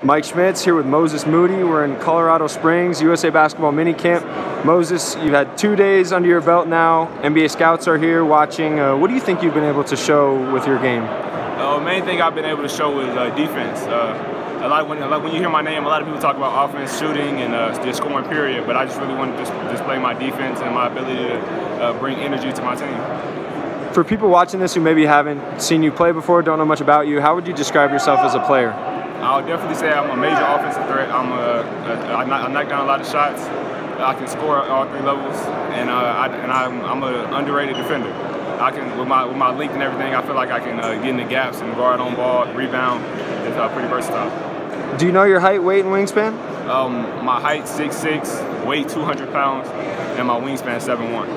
Mike Schmitz here with Moses Moody. We're in Colorado Springs, USA Basketball Minicamp. Moses, you've had 2 days under your belt now. NBA scouts are here watching. What do you think you've been able to show with your game? Main thing I've been able to show is defense. When you hear my name, a lot of people talk about offense, shooting, and just scoring, period. But I just really want to display my defense and my ability to bring energy to my team. For people watching this who maybe haven't seen you play before, don't know much about you, how would you describe yourself as a player? I'll definitely say I'm a major offensive threat. I knock down a lot of shots. I can score at all three levels, and I'm an underrated defender. With my length and everything, I feel like I can get in the gaps and guard on ball, rebound. It's pretty versatile. Do you know your height, weight, and wingspan? My height 6'6", weight 200 pounds, and my wingspan 7'1".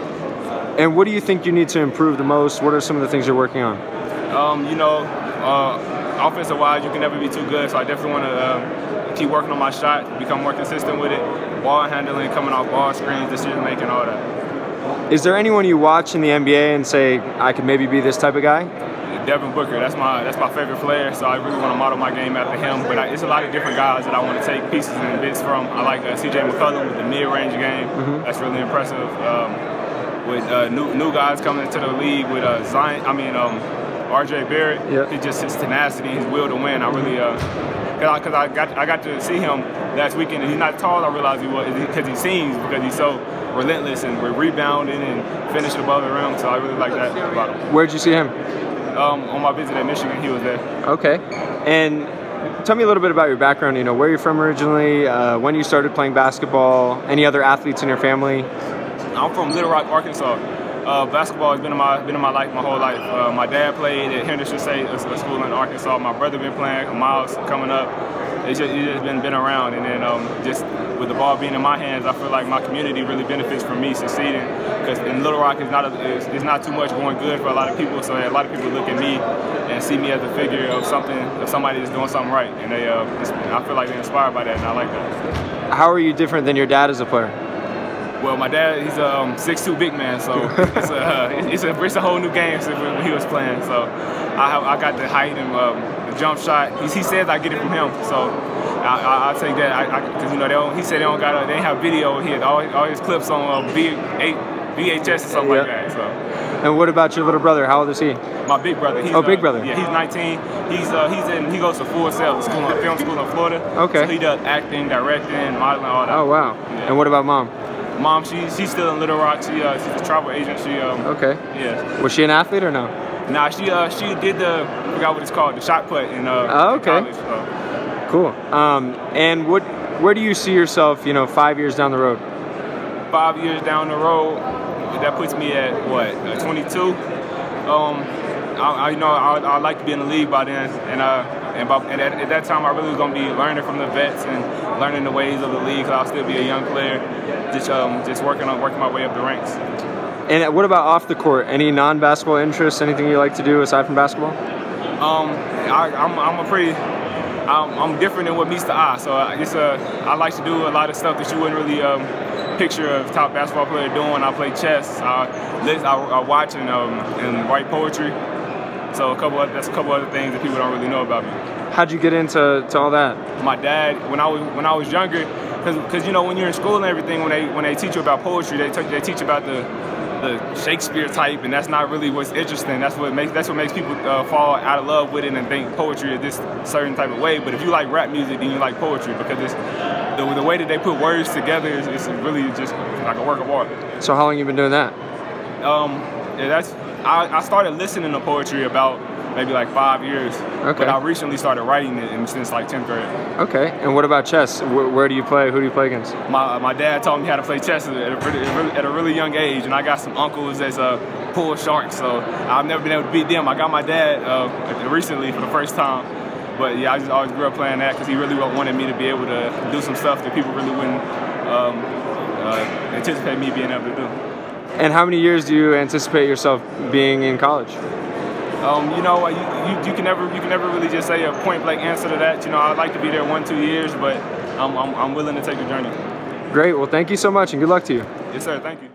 And what do you think you need to improve the most? What are some of the things you're working on? Offensive-wise, you can never be too good, so I definitely want to keep working on my shot, become more consistent with it, ball handling, coming off ball screens, decision-making, all that. Is there anyone you watch in the NBA and say, I could maybe be this type of guy? Devin Booker, that's my favorite player, so I really want to model my game after him. But it's a lot of different guys that I want to take pieces and bits from. I like CJ McCollum with the mid-range game. That's really impressive. With new guys coming into the league with RJ Barrett, his tenacity, his will to win. I really, because I got to see him last weekend, and he's not tall. I realized he was because he's so relentless and rebounding and finishing above the rim. So I really like that about him. Where'd you see him? On my visit at Michigan, he was there. Okay, and tell me a little bit about your background. You know, where you're from originally, when you started playing basketball, any other athletes in your family? I'm from Little Rock, Arkansas. Basketball has been in my life my whole life. My dad played at Henderson State, a school in Arkansas. My brother been playing, Miles coming up. It's just been around, and then just with the ball being in my hands, I feel like my community really benefits from me succeeding. Because in Little Rock, it's not too much going good for a lot of people. So a lot of people look at me and see me as a figure of somebody that's doing something right, and I feel like they're inspired by that, and I like that. How are you different than your dad as a player? Well, my dad, he's a 6'2" big man, so it's a whole new game since when he was playing. So I got the height and the jump shot. He says I get it from him, so I take that. Because he said they didn't have video. He had all his clips on VHS or something like that. So. And what about your little brother? How old is he? My big brother. Big brother. Yeah, he's 19. He goes to Full Sail, film school in Florida. Okay. So he does acting, directing, modeling, all that. Oh wow. Yeah. And what about mom? Mom, she's still in Little Rock. She's a travel agent. Okay. Yeah. Was she an athlete or no? Nah, she did I forgot what it's called, the shot put in okay. in college. So. Cool. And where do you see yourself, 5 years down the road? 5 years down the road, that puts me at what, 22. I'd like to be in the league by then, and at that time I really was gonna be learning from the vets and learning the ways of the league. I'll still be a young player, just working my way up the ranks. And what about off the court? Any non-basketball interests? Anything you like to do aside from basketball? I'm different than what meets the eye. So I like to do a lot of stuff that you wouldn't really picture a top basketball player doing. I play chess. I watch and write poetry. So that's a couple other things that people don't really know about me. How'd you get into all that? My dad, when I was younger, because when you're in school and everything, when they teach you about poetry, they teach you about the Shakespeare type, and that's not really what's interesting. That's what makes people fall out of love with it and think poetry is this certain type of way. But if you like rap music, then you like poetry, because it's the way that they put words together is really just like a work of art. So how long you been doing that? I started listening to poetry about maybe like 5 years. Okay. But I recently started writing it since like 10th grade. Okay. And what about chess? Where do you play? Who do you play against? My dad taught me how to play chess at a really young age, and I got some uncles that's pool sharks, so I've never been able to beat them. I got my dad recently for the first time. But yeah, I just always grew up playing that because he really wanted me to be able to do some stuff that people really wouldn't anticipate me being able to do. And how many years do you anticipate yourself being in college? You can never really just say a point blank answer to that. I'd like to be there 1-2 years, but I'm willing to take the journey. Great. Well, thank you so much, and good luck to you. Yes, sir. Thank you.